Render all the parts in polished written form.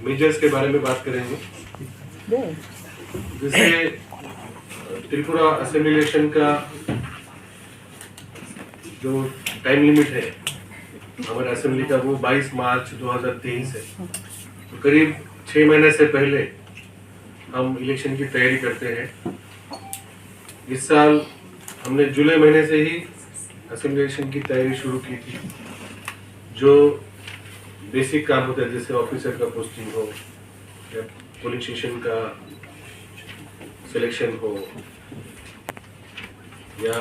Measures के बारे में बात करेंगे। जैसे त्रिपुरा असेंबली इलेक्शन का जो टाइम लिमिट है हमारे असेंबली का वो 22 मार्च 2023 है। तो करीब 6 महीने से पहले हम इलेक्शन की तैयारी करते हैं। इस साल हमने जुलाई महीने से ही असेंबली इलेक्शन की तैयारी शुरू की थी। जो बेसिक काम होता है जैसे ऑफिसर का पोस्टिंग हो या पोलिंग स्टेशन का सिलेक्शन हो या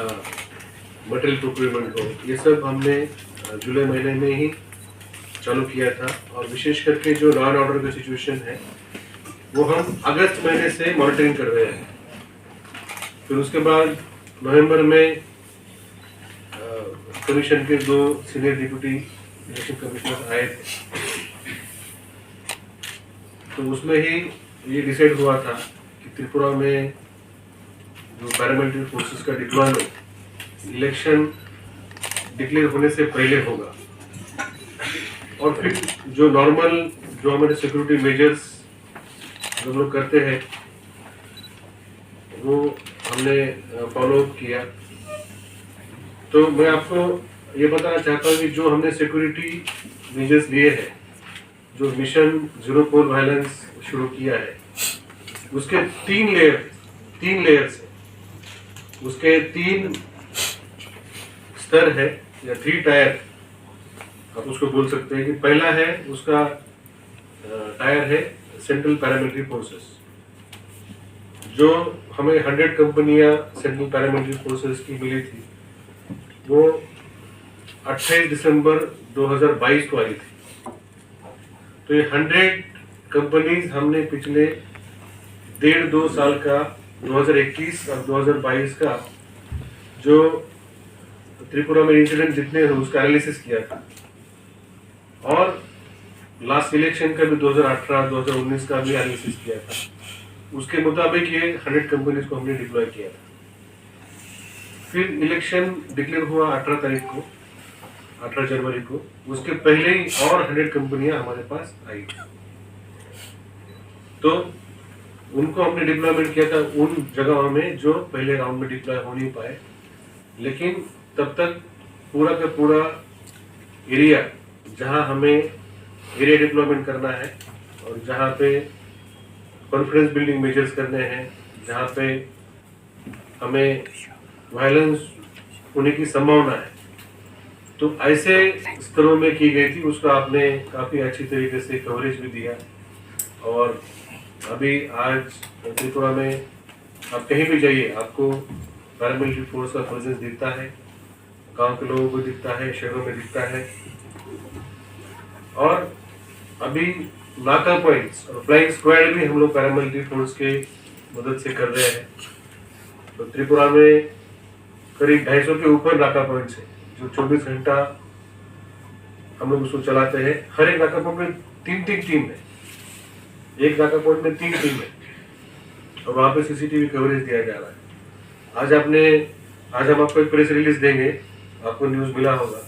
मटेरियल प्रोक्योरमेंट हो, ये सब हमने जुलाई महीने में ही चालू किया था। और विशेष करके जो लॉ एंड ऑर्डर का सिचुएशन है वो हम अगस्त महीने से मॉनिटरिंग कर रहे हैं। फिर उसके बाद नवंबर में कमीशन के 2 सीनियर डिप्टी इलेक्शन कमिश्नर आए थे। तो उसमें ही ये डिसाइड हुआ था कि त्रिपुरा में जो पैरामिलिट्री फोर्सेस का डिप्लॉयमेंट इलेक्शन डिक्लेयर होने से पहले होगा। और फिर जो नॉर्मल जो हमारे सिक्योरिटी मेजर्स जो हम लोग करते हैं वो हमने फॉलो किया। तो मैं आपको ये बताना चाहता हूँ कि जो हमने सिक्योरिटी मेजर्स लिए हैं, जो मिशन जीरो पोल वायलेंस शुरू किया है, उसके 3 लेयर्स है, उसके 3 स्तर है या 3 टायर आप उसको बोल सकते हैं। कि पहला है उसका टायर है सेंट्रल पैरामिलिट्री फोर्सेस, जो हमें 100 कंपनियां सेंट्रल पैरामिलिट्री फोर्सेस की मिली थी। वो 28 दिसंबर 2022 को आई थी। तो ये 100 कंपनीज हमने पिछले 1.5-2 साल का 2021 और 2022 का जो त्रिपुरा में इंसिडेंट जितने हैं उसका एनालिसिस किया था। और लास्ट इलेक्शन का भी 2018-2019 का भी एनालिसिस किया था। उसके मुताबिक ये 100 कंपनीज को हमने डिप्लॉय किया था। फिर इलेक्शन डिक्लेयर हुआ 18 जनवरी को। उसके पहले ही और 100 कंपनियां हमारे पास आई। तो उनको हमने डिप्लॉयमेंट किया था उन जगहों में जो पहले राउंड में डिप्लॉय हो नहीं पाए। लेकिन तब तक पूरा का पूरा एरिया जहां हमें एरिया डिप्लॉयमेंट करना है और जहां पे कॉन्फिडेंस बिल्डिंग मेजर्स करने हैं, जहां पे हमें वायलेंस होने की संभावना है, तो ऐसे स्तरों में की गई थी। उसका आपने काफ़ी अच्छी तरीके से कवरेज भी दिया। और अभी आज त्रिपुरा में आप कहीं भी जाइए आपको पैरामिलिट्री फोर्स का प्रेजेंस दिखता है, गांव के लोगों को दिखता है, शहरों में दिखता है। और अभी नाका पॉइंट्स और फ्लाइंग स्क्वाड भी हम लोग पैरामिलिट्री फोर्स के मदद से कर रहे हैं। तो त्रिपुरा में करीब 250 के ऊपर नाका पॉइंट्स है जो 24 घंटा हम लोग उसको चलाते हैं। हर एक नाका पॉइंट में 3 टीम है, एक नाका पॉइंट में 3 टीम है और वहाँ पे सीसीटीवी कवरेज दिया जा रहा है। आज हम आपको एक प्रेस रिलीज देंगे, आपको न्यूज मिला होगा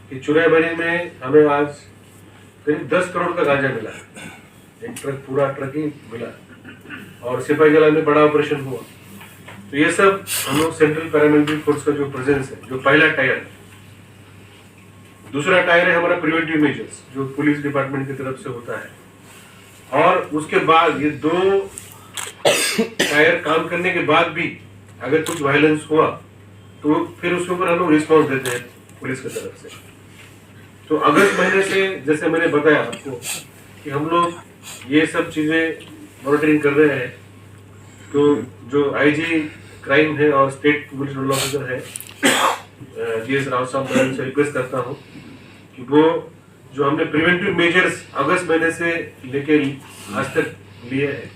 कि चुराईबनी में हमें आज करीब 10 करोड़ का गांजा मिला। एक ट्रक, पूरा ट्रक ही मिला। और सिपाही जला में बड़ा ऑपरेशन हुआ। तो ये सब हम लोग सेंट्रल पैरामिलिट्री फोर्स का जो प्रेजेंस है, जो पहला टायर है। दूसरा टायर है हमारा प्रिवेंटिव मेजर्स जो पुलिस डिपार्टमेंट की तरफ से होता है। और उसके बाद ये 2 टायर काम करने के बाद भी अगर कुछ वायलेंस हुआ तो फिर उसके ऊपर हम लोग रिस्पॉन्स देते हैं पुलिस की तरफ से। तो अगस्त महीने से जैसे मैंने बताया आपको कि हम लोग ये सब चीजें मॉनिटरिंग कर रहे हैं। तो जो आईजी क्राइम है और स्टेट पुलिस नोडल ऑफिसर है जीएस राव साहब, मैं उनसे रिक्वेस्ट करता हूँ कि वो जो हमने प्रिवेंटिव मेजर्स अगस्त महीने से लेके आज तक लिए हैं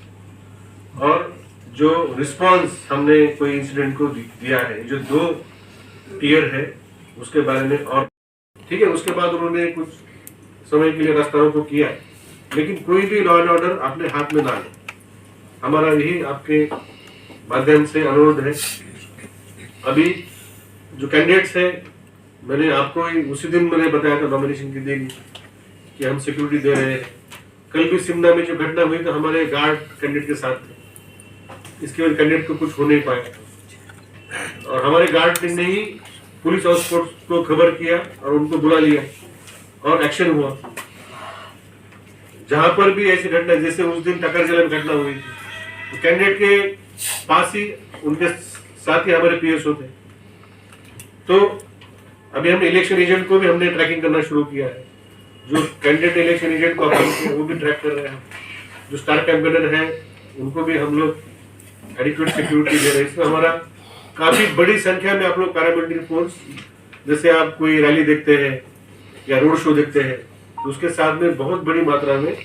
और जो रिस्पांस हमने कोई इंसिडेंट को दिया है, जो 2 टीयर है उसके बारे में। और ठीक है, उसके बाद उन्होंने कुछ समय के लिए रास्ता रोको किया, लेकिन कोई भी लॉ एंड ऑर्डर अपने हाथ में ना ले। हमारा यही आपके माध्यम से अनुरोध है। अभी जो कैंडिडेट्स है, मैंने आपको उसी दिन मैंने बताया था नॉमिनेशन की देगी कि हम सिक्योरिटी दे रहे हैं कल भी सिमना में जो घटना हुई तो हमारे गार्ड कैंडिडेट के साथ थे, इसके वजह कैंडिडेट को कुछ हो नहीं पाया और हमारे गार्ड ने ही पुलिस और स्पोर्ट्स को खबर किया और उनको बुला लिया और एक्शन हुआ। जहां पर भी ऐसी घटना, जैसे उस दिन टकरजलन घटना हुई थी, तो कैंडिडेट के पास ही उनके साथ ही हमारे पीएसओ थे। तो अभी हम इलेक्शन एजेंट को भी हमने ट्रैकिंग करना शुरू किया है, जो कैंडिडेट इलेक्शन एजेंट को अपॉइंट किया वो भी ट्रैक कर रहे हैं। जो स्टार कैंपेनर है उनको भी हम लोग एडिक्वेट सिक्योरिटी दे रहे हैं। इसमें हमारा काफी बड़ी संख्या में आप लोग पैरामिलिट्री फोर्स, जैसे आप कोई रैली देखते हैं या रोड शो देखते हैं तो उसके साथ में बहुत बड़ी मात्रा में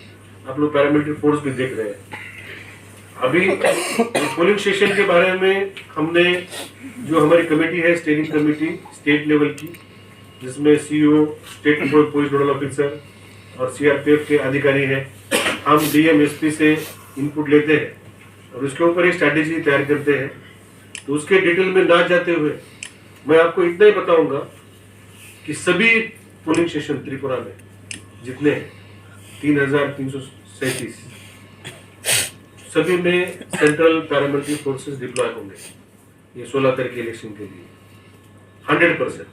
आप लोग पैरामिलिट्री फोर्स भी देख रहे हैं। अभी पोलिंग स्टेशन के बारे में हमने जो हमारी कमेटी है, स्टेयरिंग कमेटी स्टेट लेवल की, जिसमें CEO, state police nodal officer और सीआरपीएफ के अधिकारी हैं, हम डीएम एसपी से इनपुट लेते हैं और उसके ऊपर एक स्ट्रैटेजी तैयार करते हैं। तो उसके डिटेल में ना जाते हुए मैं आपको इतना ही बताऊंगा कि सभी पोलिंग स्टेशन त्रिपुरा में जितने 3,337 सभी में सेंट्रल पैरामिलिट्री फोर्सेस डिप्लॉय होंगे ये 16 तारीख के इलेक्शन के लिए 100%।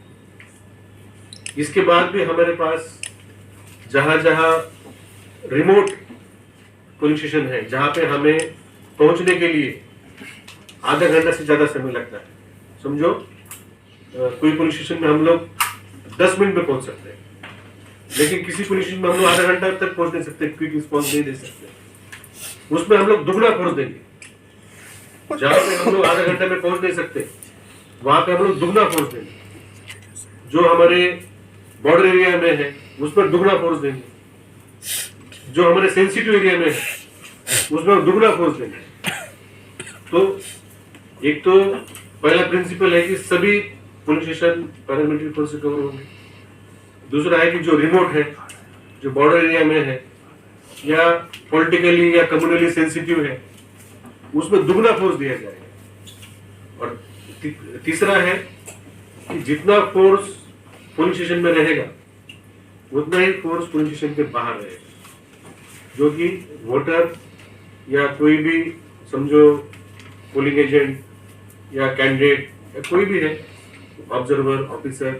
इसके बाद भी हमारे पास जहां जहां रिमोट पोलिंग स्टेशन है, जहां पे हमें पहुंचने के लिए आधा घंटा से ज्यादा समय लगता है, समझो कोई पुलिस स्टेशन में हम लोग 10 मिनट में पहुंच सकते हैं, लेकिन किसी पुलिस स्टेशन में हम लोग आधा घंटा तक पहुंच नहीं सकते, क्विक रिस्पॉन्स नहीं दे सकते। उसमें हम लोग दुगना फोर्स देंगे। जहां पे हम लोग आधा घंटे में पहुंच नहीं सकते वहां पे हम लोग दुगना फोर्स देंगे। जो हमारे बॉर्डर एरिया में है उसमें दुगना फोर्स देंगे। जो हमारे सेंसिटिव एरिया में है उसमें दुगना फोर्स देंगे। तो एक तो पहला प्रिंसिपल है कि सभी पुलिस स्टेशन पैरामिलिट्री फोर्स से कवर होंगे। दूसरा है कि जो रिमोट है, जो बॉर्डर एरिया में है या पॉलिटिकली या कम्युनली सेंसिटिव है, उसमें दुगना फोर्स दिया जाएगा। और तीसरा है कि जितना फोर्स पुलिस स्टेशन में रहेगा उतना ही फोर्स पुलिस स्टेशन के बाहर रहेगा, जो कि वोटर या कोई भी समझो पोलिंग एजेंट या कैंडिडेट या कोई भी है, ऑब्जर्वर, ऑफिसर,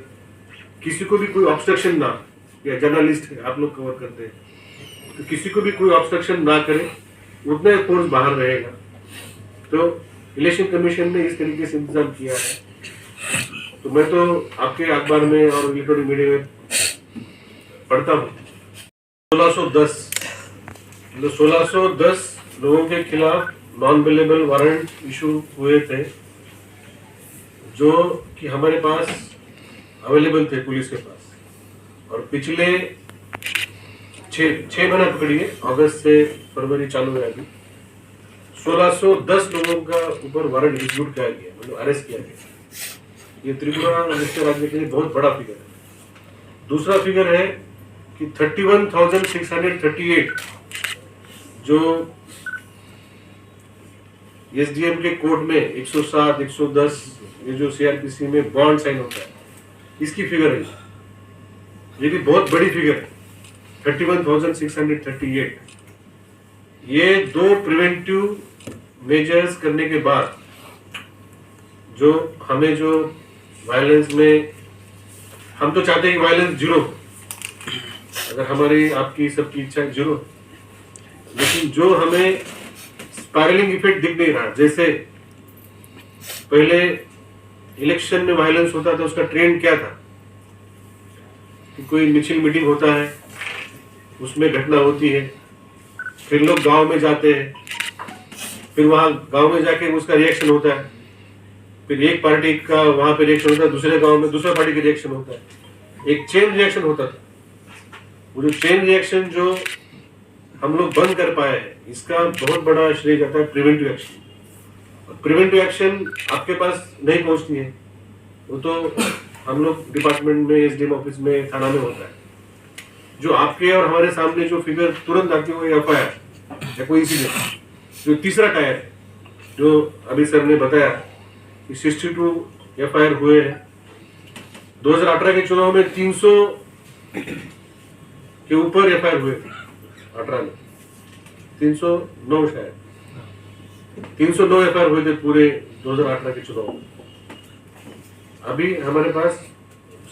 किसी को भी कोई ऑब्स्ट्रक्शन ना, या जर्नलिस्ट है आप लोग कवर करते हैं, तो किसी को भी कोई ऑब्स्ट्रक्शन ना करे, उतना ही फोर्स बाहर रहेगा। तो इलेक्शन कमीशन ने इस तरीके से इंतजाम किया है। तो मैं तो आपके अखबार में और इलेक्ट्रॉनिक मीडिया में पढ़ता हूँ 1610 लोगों के खिलाफ नॉन अवेलेबल वारंट इशू हुए थे, जो कि हमारे पास अवेलेबल थे पुलिस के पास। और पिछले 6 महीना पकड़िए, अगस्त से फरवरी चालू है, अभी 1610 लोगों का ऊपर वारंट एग्जीक्यूट किया गया, मतलब अरेस्ट किया गया। ये त्रिपुरा जैसे राज्य के लिए बहुत बड़ा फिगर है। दूसरा फिगर है कि 31,638 जो एसडीएम के कोर्ट में 107, 110 ये जो सीआरपीसी में बॉन्ड साइन होता है, इसकी फिगर है। ये भी बहुत बड़ी फिगर है, 31,638। ये 2 प्रिवेंटिव मेजर्स करने के बाद जो हमें जो वायलेंस में, हम तो चाहते हैं कि वायलेंस जीरो, अगर हमारी आपकी सबकी इच्छा है जीरो, लेकिन जो हमें स्पाइरलिंग इफेक्ट दिख नहीं रहा, जैसे पहले इलेक्शन में वायलेंस होता था, उसका ट्रेंड क्या था कि कोई मिचिल मीटिंग होता है, उसमें घटना होती है, फिर लोग गांव में जाते हैं, फिर वहां गांव में जाके उसका रिएक्शन होता है, फिर एक पार्टी का वहां पे रिएक्शन होता है, दूसरे गांव में दूसरा पार्टी का रिएक्शन होता है, एक चेन रिएक्शन होता था। वो जो चेन रिएक्शन जो हम लोग बंद कर पाए हैं, इसका बहुत बड़ा श्रेय जाता है प्रिवेंटिव एक्शन। प्रिवेंटिव एक्शन आपके पास नहीं पहुंचती है, वो तो हम लोग डिपार्टमेंट में, एसडीएम ऑफिस में, थाना में होता है। जो आपके और हमारे सामने जो फिगर तुरंत आती है वो एफआईआर या कोई इंसिडेंट। जो तीसरा टायर है, जो अभी सर ने बताया कि 62 एफआईआर हुए हैं। 2018 के चुनाव में 300 के ऊपर एफआईआर हुए थे 2018 में 309 शायद 309 एफआईआर हुए थे पूरे 2018 के चुनाव में। अभी हमारे पास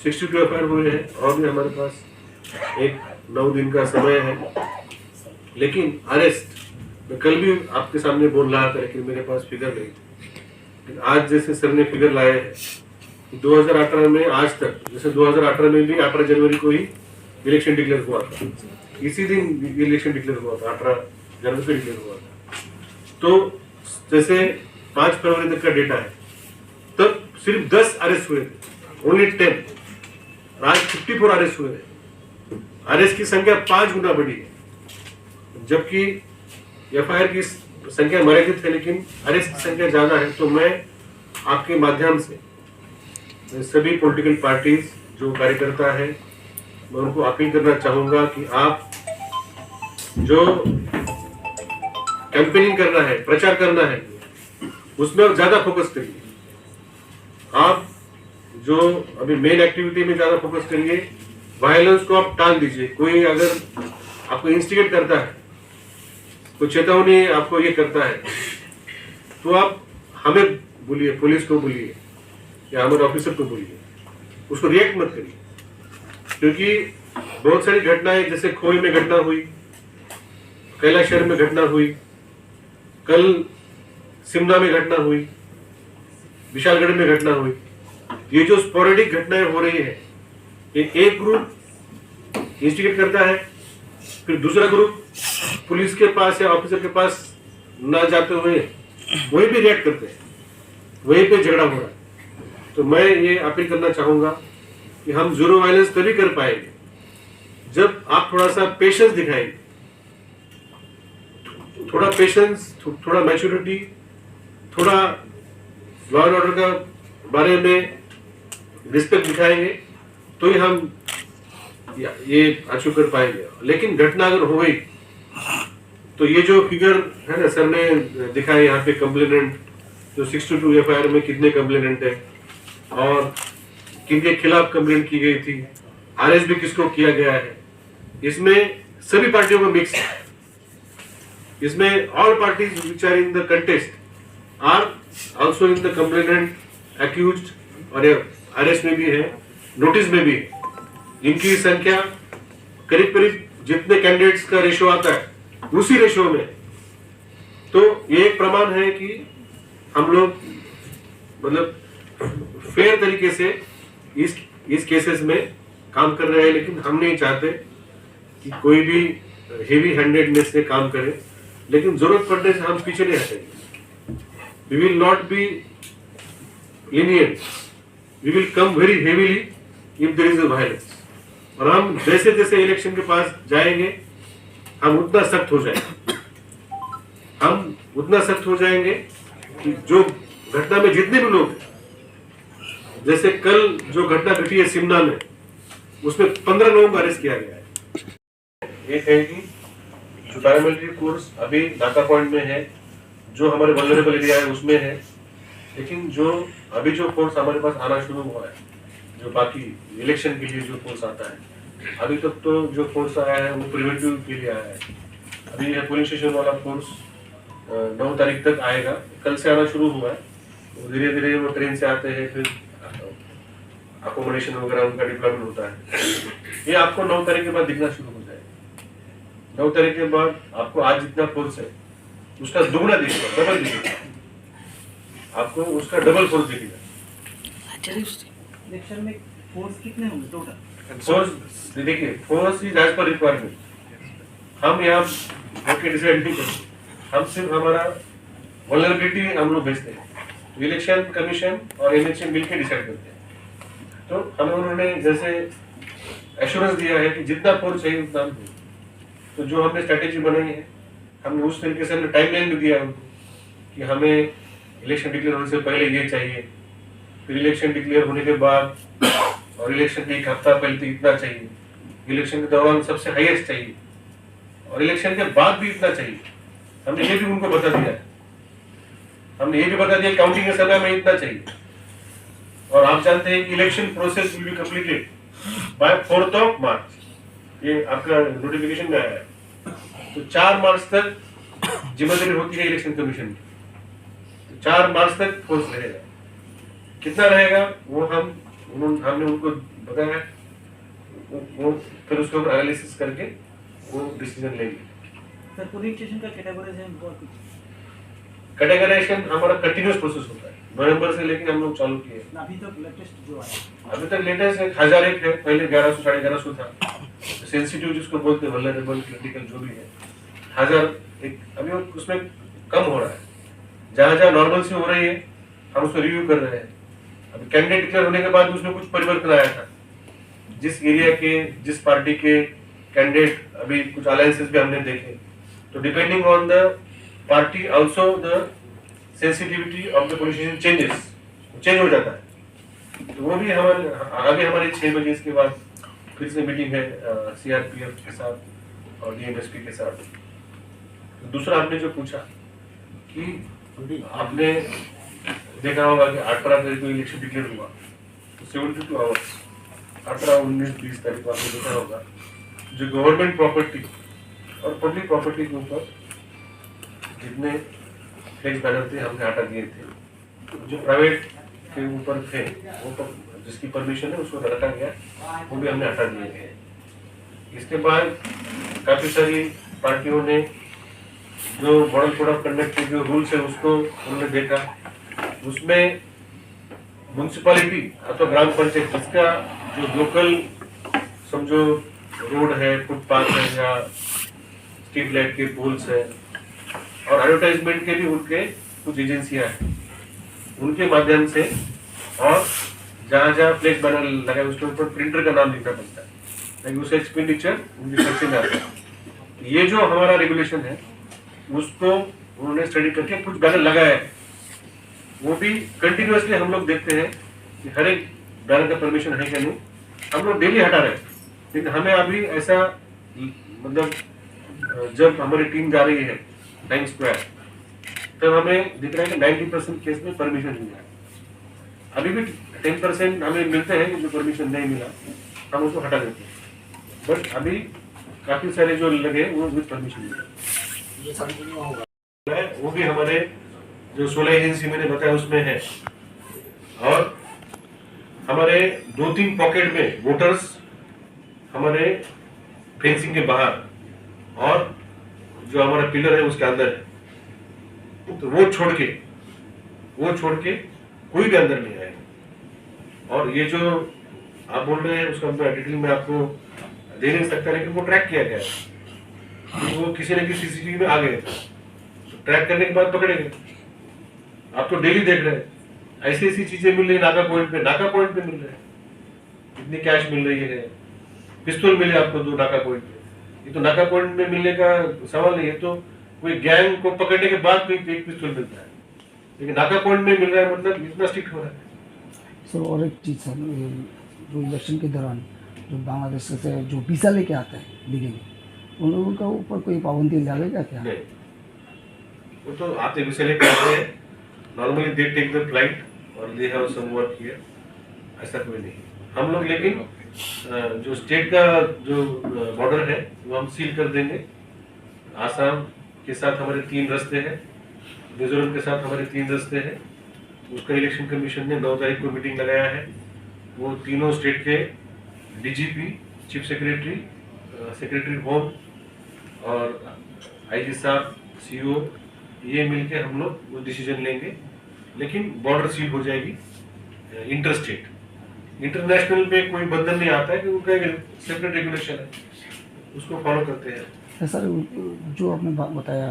62 एफआईआर हुए हैं और भी हमारे पास एक 9 दिन का समय है। लेकिन अरेस्ट मैं कल भी आपके सामने बोल रहा था, लेकिन मेरे पास फिगर नहीं। लेकिन आज जैसे सर ने फिगर लाए हैं 2018 में आज तक, जैसे 2018 में भी 18 जनवरी को ही इलेक्शन डिक्लेयर हुआ था, इसी दिन इलेक्शन डिक्लेयर हुआ था, 18 जनवरी को डिक्लेयर हुआ था। तो जैसे 5 फरवरी तक का डेटा है, तब सिर्फ 10 अरेस्ट हुए थे, ओनली 10। आज 54 अरेस्ट हुए थे। अरेस्ट की संख्या 5 गुना बढ़ी है, जबकि एफआईआर की संख्या मर्यादित है, लेकिन अरेस्ट की संख्या ज्यादा है। तो मैं आपके माध्यम से सभी पॉलिटिकल पार्टीज जो कार्यकर्ता है, मैं उनको अपील करना चाहूंगा कि आप जो कैंपेनिंग करना है, प्रचार करना है, उसमें आप ज्यादा फोकस करिए। आप जो अभी मेन एक्टिविटी में ज्यादा फोकस करिए, वायलेंस को आप टाल दीजिए। कोई अगर आपको इंस्टिगेट करता है, कोई चेतावनी आपको ये करता है, तो आप हमें बोलिए, पुलिस को बोलिए या हमारे ऑफिसर को बोलिए, उसको रिएक्ट मत करिए। क्योंकि बहुत सारी घटनाएं, जैसे खोई में घटना हुई, कैलाश शहर में घटना हुई, कल सिमना में घटना हुई, विशालगढ़ में घटना हुई। ये जो स्पोरेडिक घटनाएं हो रही है, एक ग्रुप इंस्टिगेट करता है, फिर दूसरा ग्रुप पुलिस के पास या ऑफिसर के पास ना जाते हुए वहीं पे रिएक्ट करते हैं, वहीं पे झगड़ा हो रहा है। तो मैं ये अपील करना चाहूंगा कि हम जीरो वायलेंस तभी कर पाएंगे जब आप थोड़ा सा पेशेंस दिखाएंगे, थोड़ा पेशेंस, थोड़ा मैच्योरिटी, थोड़ा लॉ एंड ऑर्डर का बारे में रिस्पेक्ट दिखाएंगे, तो ही हम ये अचीव कर पाएंगे। लेकिन घटना अगर हो गई तो ये जो फिगर है ना, सर ने दिखाया यहाँ पे कंप्लेनेंट जो 62 एफआईआर में कितने कंप्लेनेंट है और किनके खिलाफ कंप्लेंट की गई थी, अरेस्ट भी किसको किया गया है। इसमें सभी पार्टियों का मिक्स है। इसमें all parties which are in the contest are also in the complainant, accused और अरेस्ट में भी है, नोटिस में भी है। इनकी संख्या करीब करीब जितने कैंडिडेट्स का रेशो आता है उसी रेशो में। तो ये एक प्रमाण है कि हम लोग मतलब फेयर तरीके से इस केसेस में काम कर रहे हैं। लेकिन हम नहीं चाहते कि कोई भी हेवी हैंडेडनेस से काम करे, लेकिन जरूरत पड़ने से हम पीछे नहीं हटेंगे। We will not be lenient, we will come very heavily if there is a violence। और हम जैसे जैसे इलेक्शन के पास जाएंगे हम उतना सख्त हो जाएंगे, हम उतना सख्त हो जाएंगे कि जो घटना में जितने भी लोग, जैसे कल जो घटना घटी है सिमना में, उसमें 15 लोगों को अरेस्ट किया गया है। एक है कि जो पैरामिलिट्री फोर्स अभी नाका पॉइंट में है, जो हमारे वल्नरेबल एरिया है उसमें है, लेकिन जो अभी जो फोर्स हमारे पास आना शुरू हुआ है, जो बाकी इलेक्शन के लिए जो फोर्स आता है, अभी तक तो जो फोर्स आया है वो प्रिवेंटिव के लिए आया है। अभी यह पोलिंग स्टेशन वाला फोर्स 9 तारीख तक आएगा, कल से आना शुरू हुआ है। धीरे धीरे वो ट्रेन से आते हैं, फिर अकोमोडेशन वगैरह उनका डिप्लॉयमेंट होता है। ये आपको 9 तारीख के बाद दिखना शुरू हो जाएगा। 9 तारीख के बाद आपको आज जितना फोर्स है उसका दुगना दिखेगा, डबल दिखेगा, आपको उसका डबल फोर्स दिखेगा। इलेक्शन में फोर्स कितने होंगे टोटल? फोर्स देखिए, force is as per requirement. हम यहाँ होके डिसाइड नहीं करते, हम सिर्फ हमारा वल्नरेबिलिटी हम लोग भेजते हैं। इलेक्शन कमीशन और एनएचए मिलकर डिसाइड करते हैं। तो हमें उन्होंने जैसे एश्योरेंस दिया है कि जितना फोर्स चाहिए उतना हम दें। तो जो हमने स्ट्रैटेजी बनाई है, हमने उस तरीके से हमने टाइमलाइन भी दिया उनको कि हमें इलेक्शन डिक्लेयर होने से पहले ये चाहिए, फिर इलेक्शन डिक्लेयर होने के बाद और इलेक्शन के एक हफ्ता पहले तो इतना चाहिए, इलेक्शन के दौरान सबसे हाईएस्ट चाहिए और इलेक्शन के बाद भी इतना चाहिए। हमने ये भी उनको बता दिया है, हमने ये भी बता दिया काउंटिंग के समय में इतना चाहिए। और आप जानते हैं कि election process will be completed by 4th of March। ये आपका नोटिफिकेशन में आया है तो 4 मार्च तक जिम्मेदारी होती है इलेक्शन कमीशन की। तो 4 मार्च तक फोर्स रहेगा। कितना रहेगा वो हमने उनको बताया, वो फिर उसके ऊपर एनालिसिस करके वो डिसीजन लेंगे। सर पोलिंग स्टेशन का कैटेगराइजेशन और कुछ कैटेगराइजेशन हमारा कंटिन्यूस प्रोसेस होता है, नवंबर से लेकर हम लोग चालू किए। अभी तक लेटेस्ट जो आया अभी तक लेटेस्ट 1001 है, पहले 1100 1150 था। सेंसिटिव जिसको बोलते हैं, वल्नरेबल, क्रिटिकल जो भी है, 1001 अभी उसमें कम हो रहा है। जहाँ जहाँ नॉर्मल से हो रही है हम उसको रिव्यू कर रहे हैं। अभी कैंडिडेट डिक्लेयर होने के बाद उसमें कुछ परिवर्तन आया था, जिस एरिया के जिस पार्टी के कैंडिडेट, अभी कुछ अलायंसेस भी हमने देखे, तो depending on the party also the sensitivity of the politician change हो जाता है। तो वो भी हमारे 6 बजे इसके बाद फिर से मीटिंग है सीआरपीएफ के साथ और डीएमएसपी के साथ। तो दूसरा आपने जो पूछा कि आपने देखा होगा कि 18 तारीख को इलेक्शन डिक्लेयर हुआ, तो 72 आवर्स 18, 19, 20 तारीख को आपने देखा होगा जो गवर्नमेंट प्रॉपर्टी और पब्लिक प्रॉपर्टी के ऊपर जितने फ्लेक्स बैनर थे हमने हटा दिए थे। जो प्राइवेट के ऊपर थे वो जिसकी परमिशन है उसको रखा गया, वो भी हमने हटा दिए गए। इसके बाद काफी सारी पार्टियों ने जो मॉडल कोड ऑफ कंडक्ट के जो रूल्स है उसको उन्होंने देखा। उसमें म्युनिसिपैलिटी अथवा ग्राम पंचायत जिसका जो लोकल समझो रोड है, फुटपाथ है या स्ट्रीट लाइट के पोल्स है और एडवर्टाइजमेंट के भी उनके कुछ एजेंसियां हैं, उनके माध्यम से और जहाँ जहाँ फ्लेक्स बैनर लगा है उसके ऊपर प्रिंटर का नाम लिखना पड़ता है, ताकि उसका एक्सपेंडिचर उनके खर्चे में आता है। ये जो हमारा रेगुलेशन है उसको उन्होंने स्टडी करके कुछ बैनर लगाया है, वो भी कंटिन्यूअसली हम लोग देखते हैं कि हर एक बैनर का परमिशन है क्या नहीं। हम लोग डेली हटा रहे हैं, लेकिन हमें अभी ऐसा मतलब जब हमारी टीम जा रही है टाइम स्क्वायर तब हमें दिख रहा है कि 90% केस में परमिशन मिल रहा है। अभी भी 10% हमें मिलते हैं कि जो परमिशन नहीं मिला हम उसको हटा देते हैं, बट अभी काफी सारे जो लगे वो विद परमिशन मिले है, वो भी हमारे जो 16 एजेंसी मैंने बताया उसमें है। और हमारे 2-3 पॉकेट में वोटर्स हमारे फेंसिंग के बाहर और जो हमारा पिलर है उसके अंदर है, तो वो छोड़ के कोई भी अंदर नहीं आएगा। और ये जो आप बोल रहे हैं उसका डिटेल में आपको दे नहीं सकता, लेकिन वो ट्रैक किया गया है, तो वो किसी न किसी सीसीटीवी में आ गए थे, तो ट्रैक करने के बाद पकड़े गए। आप तो डेली देख रहे हैं ऐसी ऐसी चीजें मिल रही है, नाका पॉइंट पे मिल रहे हैं, इतनी कैश मिल रही है, पिस्तौल मिले आपको 2 नाका पॉइंट पे। ये तो नाका पॉइंट में मिलने का सवाल नहीं है, तो कोई गैंग को पकड़ने के बाद कोई एक पिस्तौल मिलता है, लेकिन नाका पॉइंट में मिल रहा है, मतलब इतना स्ट्रिक्ट हो रहा है। सर और एक चीज़ सर, जो इलेक्शन के दौरान जो बांग्लादेश से जो वीज़ा लेके आता है लीगली, उन लोगों का ऊपर कोई पाबंदी लगेगा क्या? नहीं, वो तो आते वीजा लेके आते हैं, normally they take the flight और they have some work here, ऐसा कोई नहीं। हम लोग लेकिन जो स्टेट का जो बॉर्डर है वो हम सील कर देंगे। आसाम के साथ हमारे 3 रास्ते हैं, मिजोरम के साथ हमारे 3 रास्ते हैं। उसका इलेक्शन कमीशन ने 9 तारीख को मीटिंग लगाया है। वो तीनों स्टेट के DGP, chief secretary, secretary home और आईजी साहब, सीओ, ये मिलके हम लोग वो डिसीजन लेंगे। लेकिन बॉर्डर सील हो जाएगी इंटर स्टेट, इंटरनेशनल पे कोई बंधन नहीं आता है कि उनका सेपरेट रेगुलेशन है, उसको फॉलो करते हैं। सर जो आपने बात बताया,